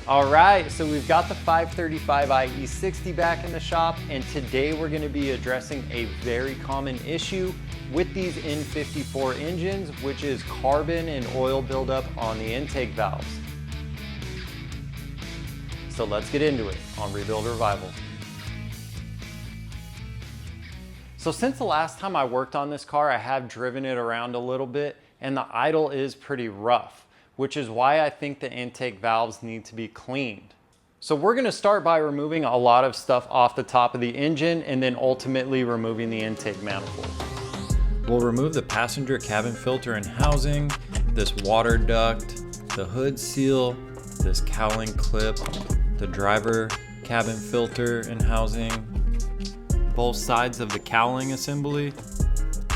All right, so we've got the 535i E60 back in the shop, and today we're gonna be addressing a very common issue with these N54 engines, which is carbon and oil buildup on the intake valves. So let's get into it on Rebuild Revival. So since the last time I worked on this car, I have driven it around a little bit, and the idle is pretty rough, which is why I think the intake valves need to be cleaned. So we're gonna start by removing a lot of stuff off the top of the engine and then ultimately removing the intake manifold. We'll remove the passenger cabin filter and housing, this water duct, the hood seal, this cowling clip, the driver cabin filter and housing, both sides of the cowling assembly,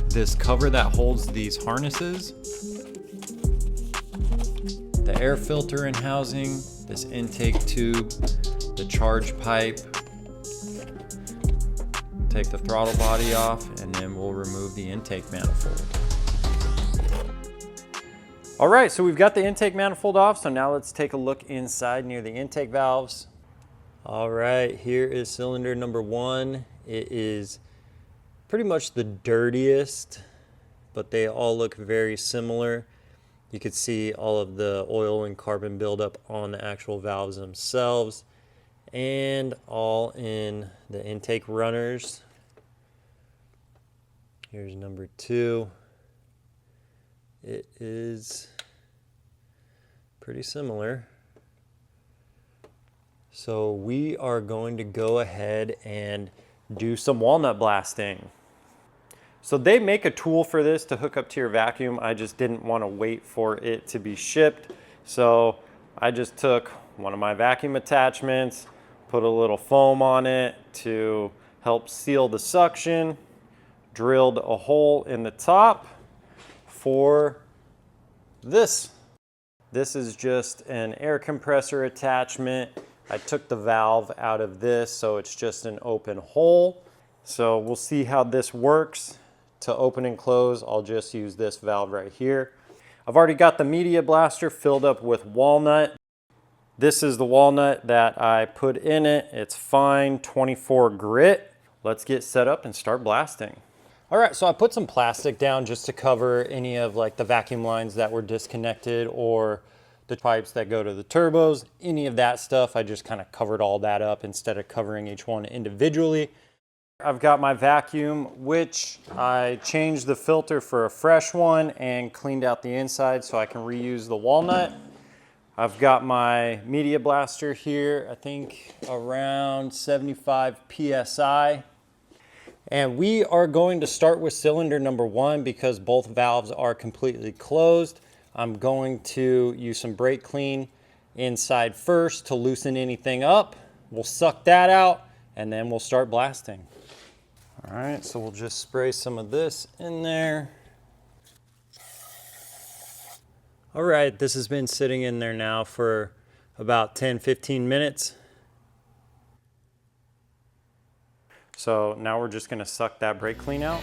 this cover that holds these harnesses, the air filter and housing, this intake tube, the charge pipe. Take the throttle body off, and then we'll remove the intake manifold. All right, so we've got the intake manifold off, so now let's take a look inside near the intake valves. All right, here is cylinder number 1. It is pretty much the dirtiest, but they all look very similar. You can see all of the oil and carbon buildup on the actual valves themselves and all in the intake runners. Here's number 2. It is pretty similar. So we are going to go ahead and do some walnut blasting. So they make a tool for this to hook up to your vacuum. I just didn't want to wait for it to be shipped. So I just took one of my vacuum attachments, put a little foam on it to help seal the suction, drilled a hole in the top for this. This is just an air compressor attachment. I took the valve out of this, so it's just an open hole. So we'll see how this works. To open and close, I'll just use this valve right here. I've already got the media blaster filled up with walnut. This is the walnut that I put in it. It's fine 24 grit. Let's get set up and start blasting. All right, so I put some plastic down just to cover any of like the vacuum lines that were disconnected or the pipes that go to the turbos, any of that stuff. I just kind of covered all that up instead of covering each one individually. I've got my vacuum, which I changed the filter for a fresh one and cleaned out the inside so I can reuse the walnut. I've got my media blaster here, I think around 75 PSI. And we are going to start with cylinder number 1 because both valves are completely closed. I'm going to use some brake clean inside first to loosen anything up. We'll suck that out and then we'll start blasting. All right, so we'll just spray some of this in there. All right, this has been sitting in there now for about 10-15 minutes. So now we're just gonna suck that brake clean out.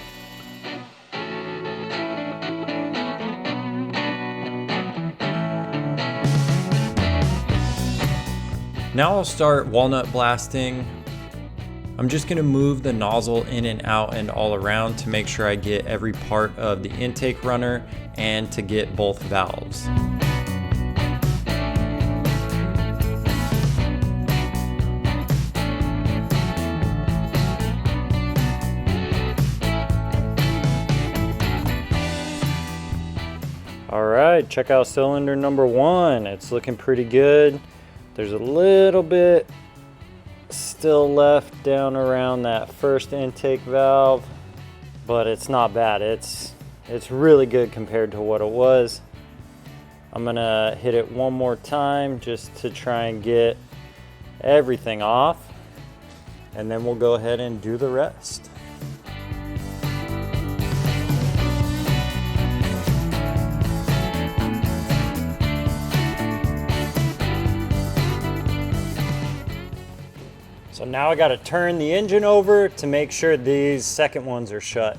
Now I'll start walnut blasting. I'm just gonna move the nozzle in and out and all around to make sure I get every part of the intake runner and to get both valves. All right, check out cylinder number 1. It's looking pretty good. There's a little bit still left down around that first intake valve, but it's not bad. It's really good compared to what it was. I'm gonna hit it one more time just to try and get everything off, and then we'll go ahead and do the rest. So now I got to turn the engine over to make sure these second ones are shut.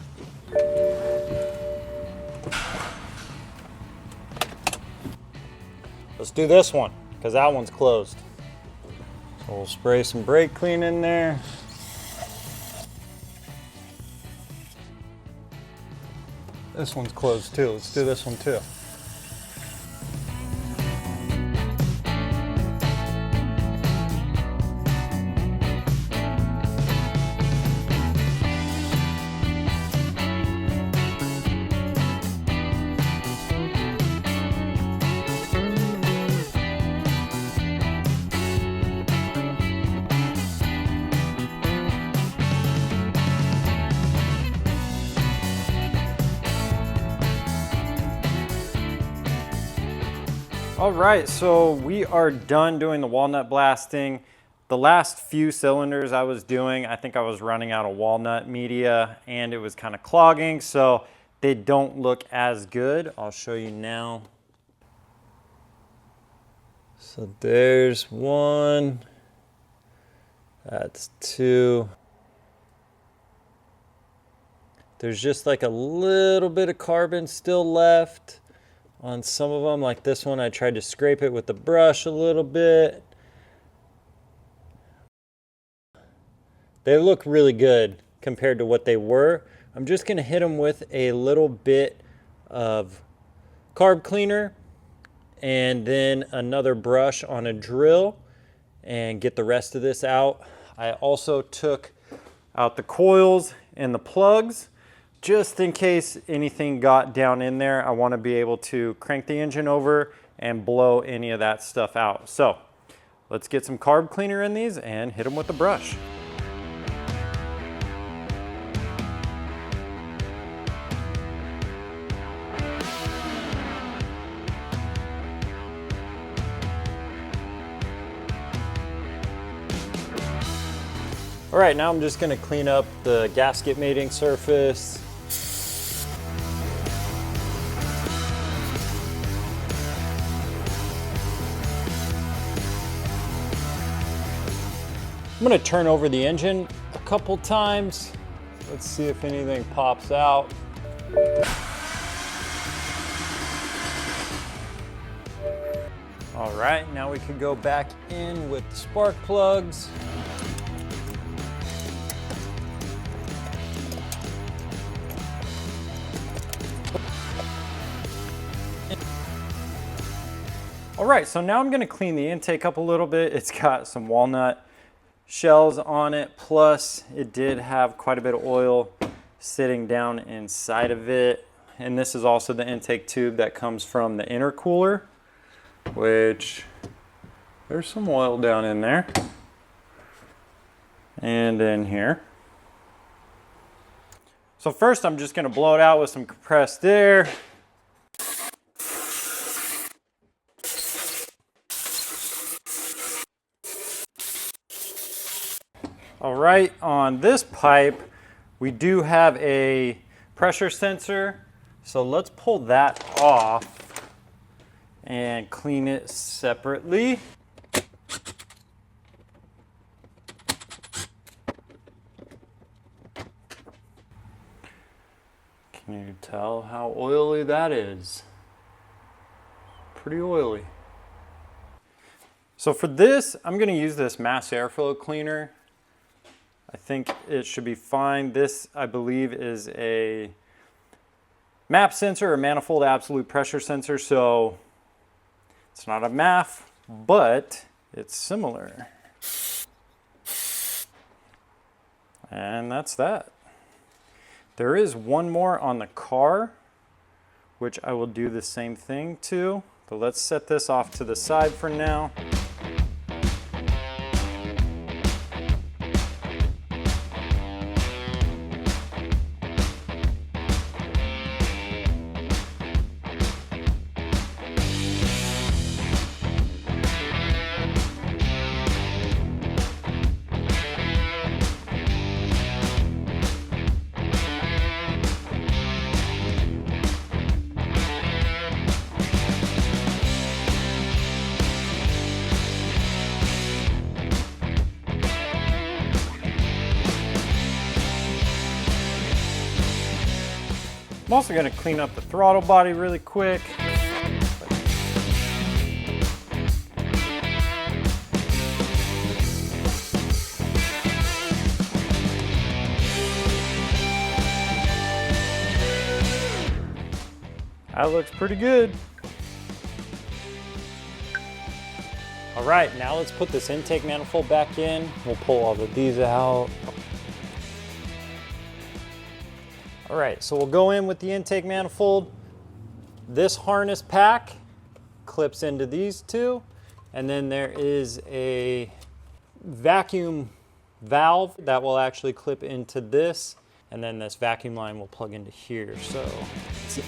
Let's do this one, because that one's closed. So we'll spray some brake clean in there. This one's closed too. Let's do this one too. All right, so we are done doing the walnut blasting. The last few cylinders I was doing, I think I was running out of walnut media and it was kind of clogging, so they don't look as good. I'll show you now. So there's one, that's two. There's just like a little bit of carbon still left on some of them. Like this one, I tried to scrape it with the brush a little bit. They look really good compared to what they were. I'm just gonna hit them with a little bit of carb cleaner and then another brush on a drill and get the rest of this out. I also took out the coils and the plugs just in case anything got down in there. I want to be able to crank the engine over and blow any of that stuff out. So let's get some carb cleaner in these and hit them with the brush. All right, now I'm just going to clean up the gasket mating surface. I'm going to turn over the engine a couple times. Let's see if anything pops out. All right, now we can go back in with the spark plugs. All right, so now I'm going to clean the intake up a little bit. It's got some walnut shells on it, plus it did have quite a bit of oil sitting down inside of it. And this is also the intake tube that comes from the intercooler, which there's some oil down in there and in here. So first I'm just going to blow it out with some compressed air. All right, on this pipe, we do have a pressure sensor. So let's pull that off and clean it separately. Can you tell how oily that is? Pretty oily. So for this, I'm going to use this mass airflow cleaner. I think it should be fine. This, I believe, is a MAP sensor or manifold absolute pressure sensor. So it's not a MAF, but it's similar. And that's that. There is one more on the car, which I will do the same thing to. But let's set this off to the side for now. I'm also going to clean up the throttle body really quick. That looks pretty good. All right, now let's put this intake manifold back in. We'll pull all of these out. All right, so we'll go in with the intake manifold. This harness pack clips into these two, and then there is a vacuum valve that will actually clip into this, and then this vacuum line will plug into here. So let's see.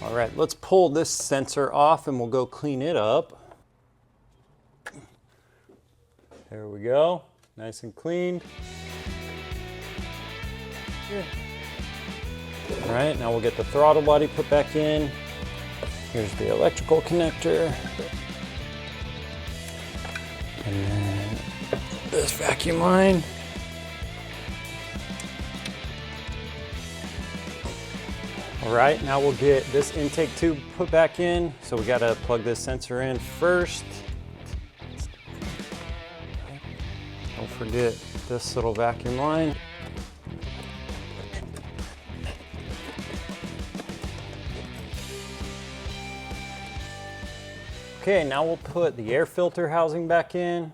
All right, let's pull this sensor off and we'll go clean it up. There we go, nice and cleaned. Here. All right, now we'll get the throttle body put back in. Here's the electrical connector. And then this vacuum line. All right, now we'll get this intake tube put back in. So we gotta plug this sensor in first. Don't forget this little vacuum line. Okay, now we'll put the air filter housing back in.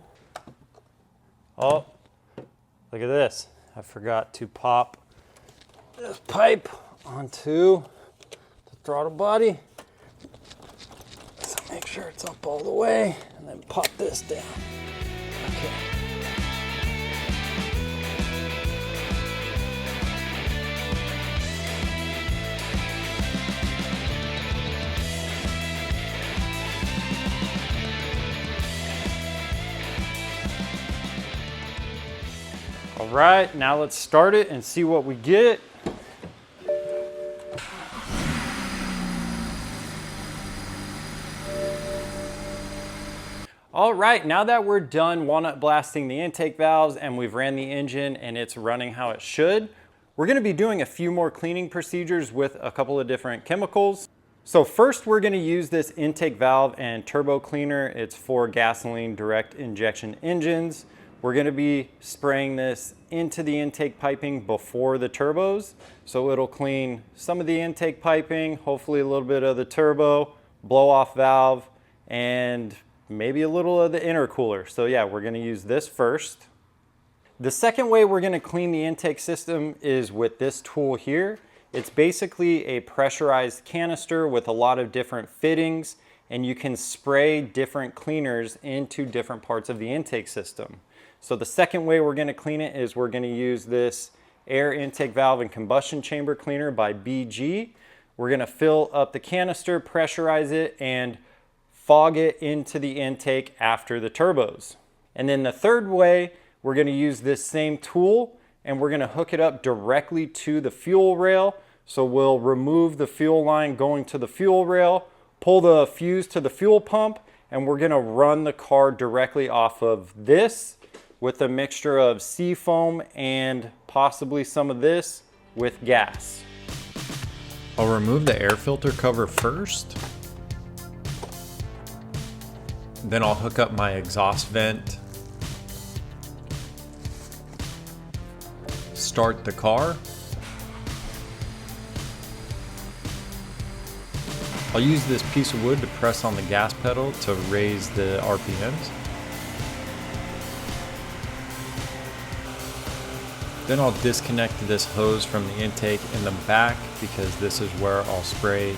Oh, look at this. I forgot to pop this pipe onto the throttle body. So make sure it's up all the way and then pop this down. Okay. All right, now let's start it and see what we get. All right, now that we're done walnut blasting the intake valves and we've ran the engine and it's running how it should, we're gonna be doing a few more cleaning procedures with a couple of different chemicals. So first we're gonna use this intake valve and turbo cleaner. It's for gasoline direct injection engines. We're gonna be spraying this into the intake piping before the turbos. So it'll clean some of the intake piping, hopefully a little bit of the turbo, blow off valve, and maybe a little of the intercooler. So yeah, we're gonna use this first. The second way we're gonna clean the intake system is with this tool here. It's basically a pressurized canister with a lot of different fittings, and you can spray different cleaners into different parts of the intake system. So the second way we're gonna clean it is we're gonna use this air intake valve and combustion chamber cleaner by BG. We're gonna fill up the canister, pressurize it, and fog it into the intake after the turbos. And then the third way, we're gonna use this same tool and we're gonna hook it up directly to the fuel rail. So we'll remove the fuel line going to the fuel rail, pull the fuse to the fuel pump, and we're gonna run the car directly off of this with a mixture of sea foam and possibly some of this with gas. I'll remove the air filter cover first. Then I'll hook up my exhaust vent. Start the car. I'll use this piece of wood to press on the gas pedal to raise the RPMs. Then I'll disconnect this hose from the intake in the back because this is where I'll spray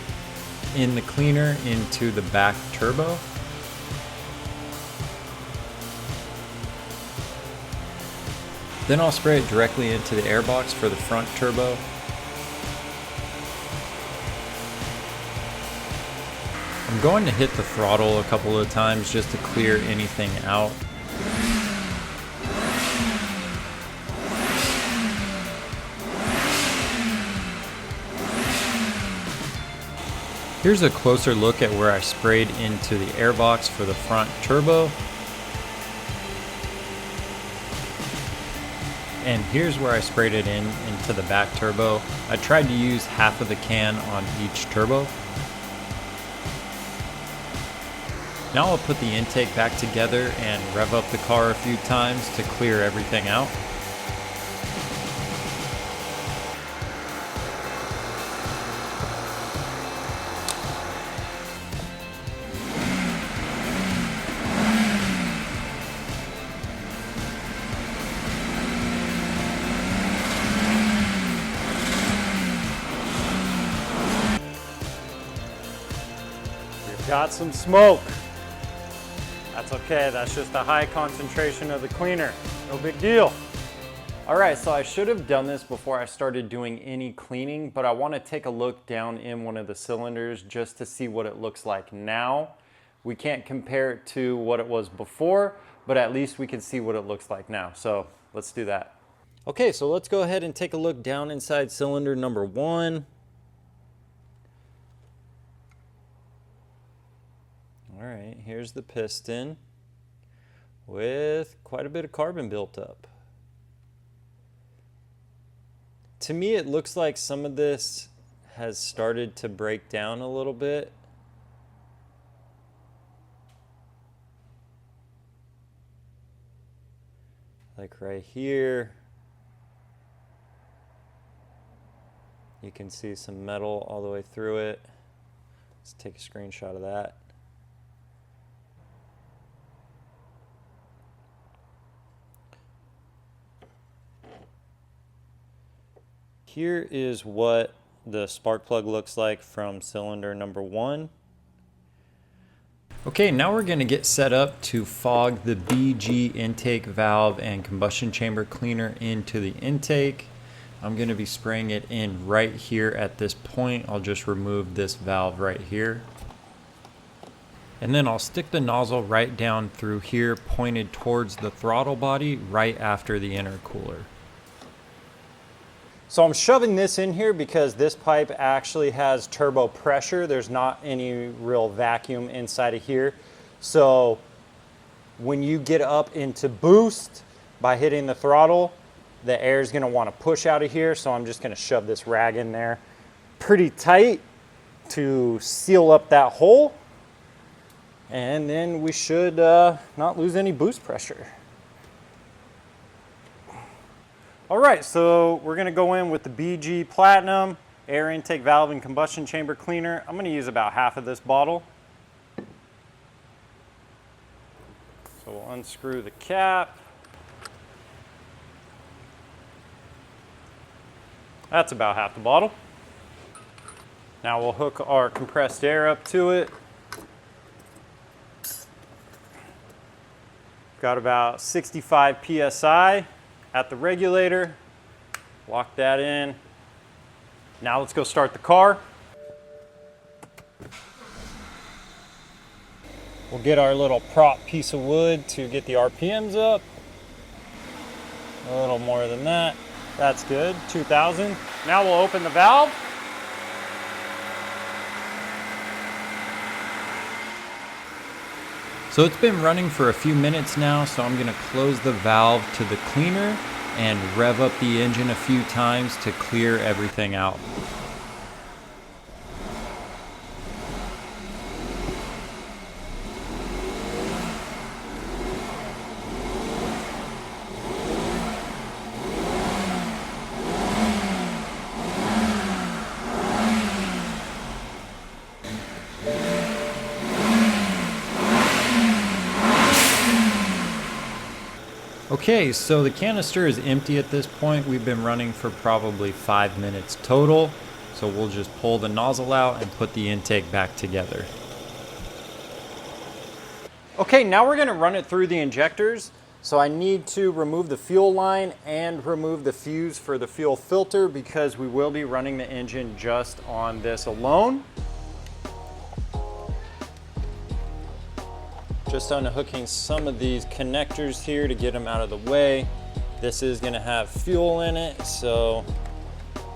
in the cleaner into the back turbo. Then I'll spray it directly into the airbox for the front turbo. I'm going to hit the throttle a couple of times just to clear anything out. Here's a closer look at where I sprayed into the airbox for the front turbo. And here's where I sprayed it into the back turbo. I tried to use half of the can on each turbo. Now I'll put the intake back together and rev up the car a few times to clear everything out. Got some smoke. That's okay, that's just a high concentration of the cleaner. No big deal. All right, so I should have done this before I started doing any cleaning, but I want to take a look down in one of the cylinders just to see what it looks like now. We can't compare it to what it was before, but at least we can see what it looks like now. So let's do that. Okay, so let's go ahead and take a look down inside cylinder number 1. All right, here's the piston with quite a bit of carbon built up. To me, it looks like some of this has started to break down a little bit. Like right here, you can see some metal all the way through it. Let's take a screenshot of that. Here is what the spark plug looks like from cylinder number 1. Okay, now we're going to get set up to fog the BG intake valve and combustion chamber cleaner into the intake. I'm going to be spraying it in right here at this point. I'll just remove this valve right here. And then I'll stick the nozzle right down through here, pointed towards the throttle body right after the intercooler. So I'm shoving this in here because this pipe actually has turbo pressure. There's not any real vacuum inside of here. So when you get up into boost by hitting the throttle, the air is going to want to push out of here. So I'm just going to shove this rag in there pretty tight to seal up that hole. And then we should not lose any boost pressure. All right, so we're gonna go in with the BG Platinum air intake valve and combustion chamber cleaner. I'm gonna use about half of this bottle. So we'll unscrew the cap. That's about half the bottle. Now we'll hook our compressed air up to it. Got about 65 PSI. At the regulator, lock that in. Now let's go start the car. We'll get our little prop piece of wood to get the RPMs up. A little more than that. That's good, 2,000. Now we'll open the valve. So it's been running for a few minutes now, so I'm going to close the valve to the cleaner and rev up the engine a few times to clear everything out. Okay, so the canister is empty at this point. We've been running for probably 5 minutes total. So we'll just pull the nozzle out and put the intake back together. Okay, now we're gonna run it through the injectors. So I need to remove the fuel line and remove the fuse for the fuel filter because we will be running the engine just on this alone. Just unhooking some of these connectors here to get them out of the way. This is gonna have fuel in it, so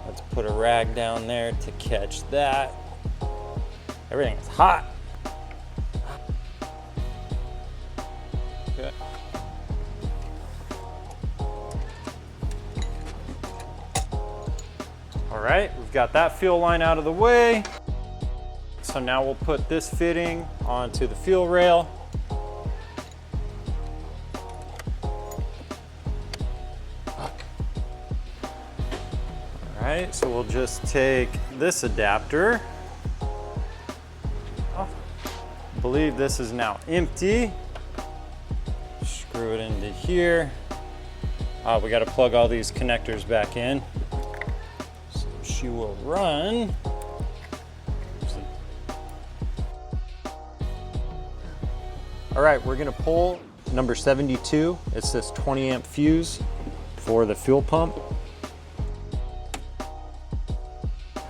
let's put a rag down there to catch that. Everything is hot. Okay. All right, we've got that fuel line out of the way. So now we'll put this fitting onto the fuel rail. Alright, so we'll just take this adapter. I believe this is now empty. Screw it into here. We got to plug all these connectors back in. So she will run. All right, we're gonna pull number 72. It's this 20 amp fuse for the fuel pump.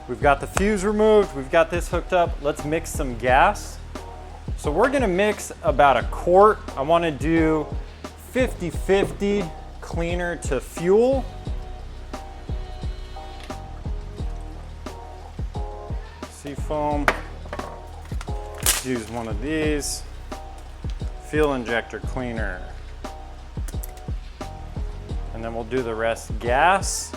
We've got the fuse removed, we've got this hooked up. Let's mix some gas. So we're gonna mix about a quart. I wanna do 50-50 cleaner to fuel. Seafoam, let's use one of these. Fuel injector cleaner. And then we'll do the rest gas.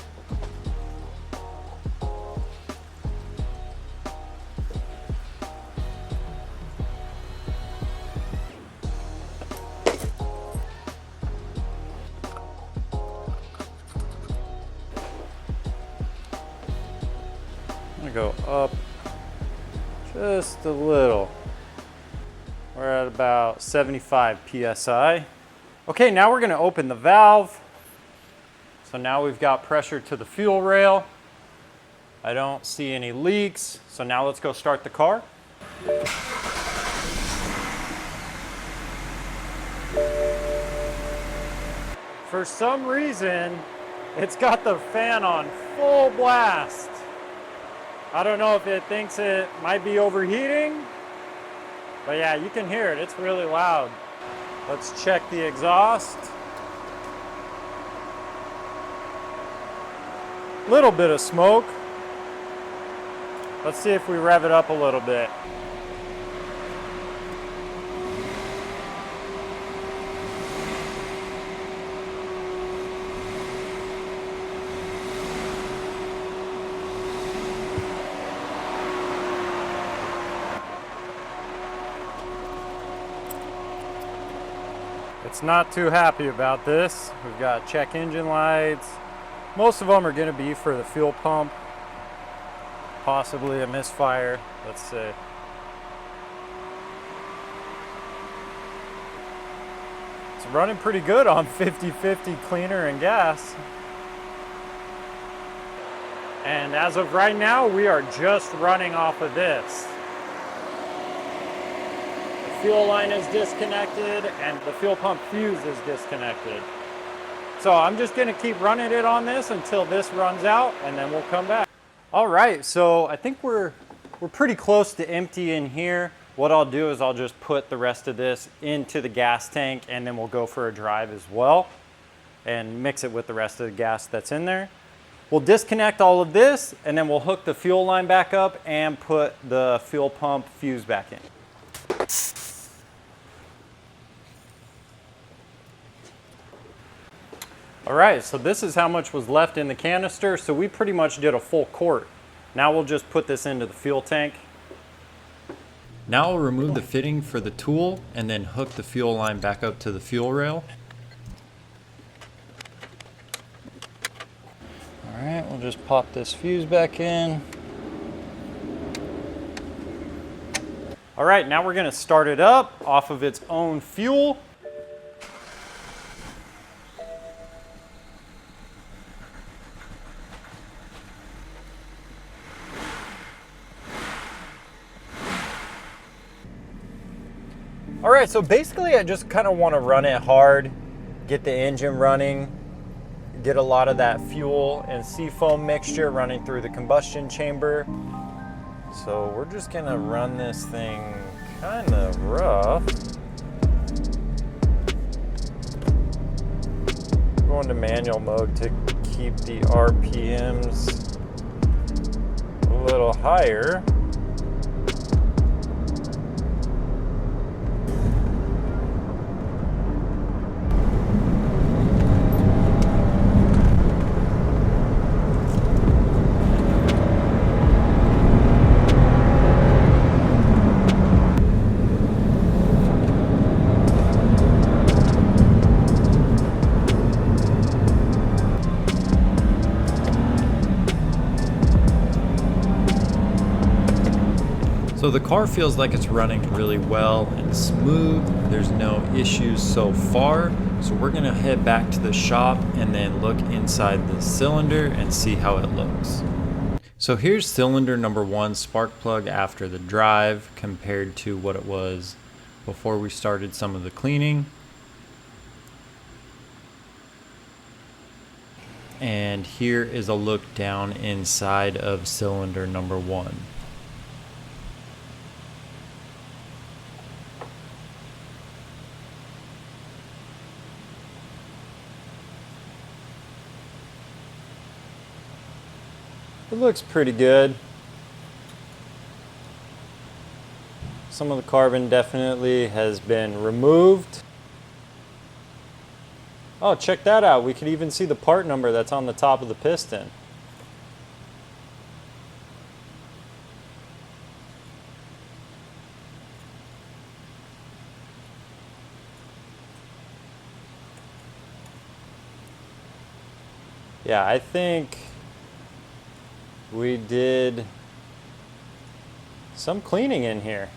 I'm gonna go up just a little. We're at about 75 PSI. Okay, now we're gonna open the valve. So now we've got pressure to the fuel rail. I don't see any leaks. So now let's go start the car. For some reason, it's got the fan on full blast. I don't know if it thinks it might be overheating, but yeah, you can hear it, it's really loud. Let's check the exhaust. Little bit of smoke. Let's see if we rev it up a little bit. It's not too happy about this. We've got check engine lights. Most of them are going to be for the fuel pump. Possibly a misfire. Let's see. It's running pretty good on 50-50 cleaner and gas. And as of right now, we are just running off of this. Fuel line is disconnected and the fuel pump fuse is disconnected. So I'm just gonna keep running it on this until this runs out and then we'll come back. All right, so I think we're pretty close to empty in here. What I'll do is I'll just put the rest of this into the gas tank and then we'll go for a drive as well and mix it with the rest of the gas that's in there. We'll disconnect all of this and then we'll hook the fuel line back up and put the fuel pump fuse back in. All right, so this is how much was left in the canister. So we pretty much did a full quart. Now we'll just put this into the fuel tank. Now I'll remove the fitting for the tool and then hook the fuel line back up to the fuel rail. All right, we'll just pop this fuse back in. All right, now we're gonna start it up off of its own fuel. All right, so basically I just kind of want to run it hard, get the engine running, get a lot of that fuel and seafoam mixture running through the combustion chamber. So we're just gonna run this thing kind of rough. Go into manual mode to keep the RPMs a little higher. So the car feels like it's running really well and smooth. There's no issues so far. So we're gonna head back to the shop and then look inside the cylinder and see how it looks. So here's cylinder number 1 spark plug after the drive compared to what it was before we started some of the cleaning. And here is a look down inside of cylinder number 1. It looks pretty good. Some of the carbon definitely has been removed. Oh, check that out. We could even see the part number that's on the top of the piston. Yeah, I think we did some cleaning in here.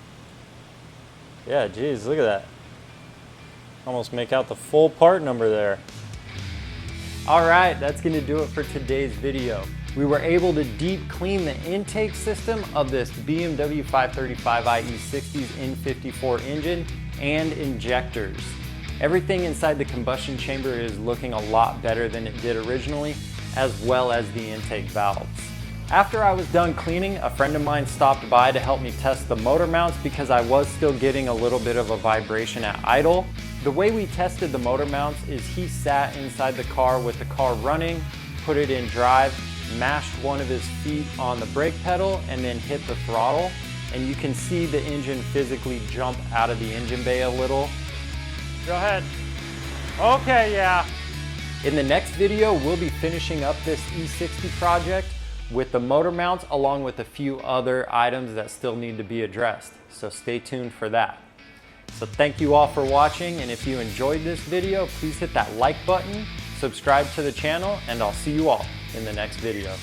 Yeah, geez, look at that. Almost make out the full part number there. All right, that's gonna do it for today's video. We were able to deep clean the intake system of this BMW 535i E60's N54 engine and injectors. Everything inside the combustion chamber is looking a lot better than it did originally, as well as the intake valves. After I was done cleaning, a friend of mine stopped by to help me test the motor mounts because I was still getting a little bit of a vibration at idle. The way we tested the motor mounts is he sat inside the car with the car running, put it in drive, mashed one of his feet on the brake pedal, and then hit the throttle. And you can see the engine physically jump out of the engine bay a little. Go ahead. Okay, yeah. In the next video, we'll be finishing up this E60 project with the motor mounts along with a few other items that still need to be addressed. So stay tuned for that. So thank you all for watching, and if you enjoyed this video, please hit that like button, subscribe to the channel, and I'll see you all in the next video.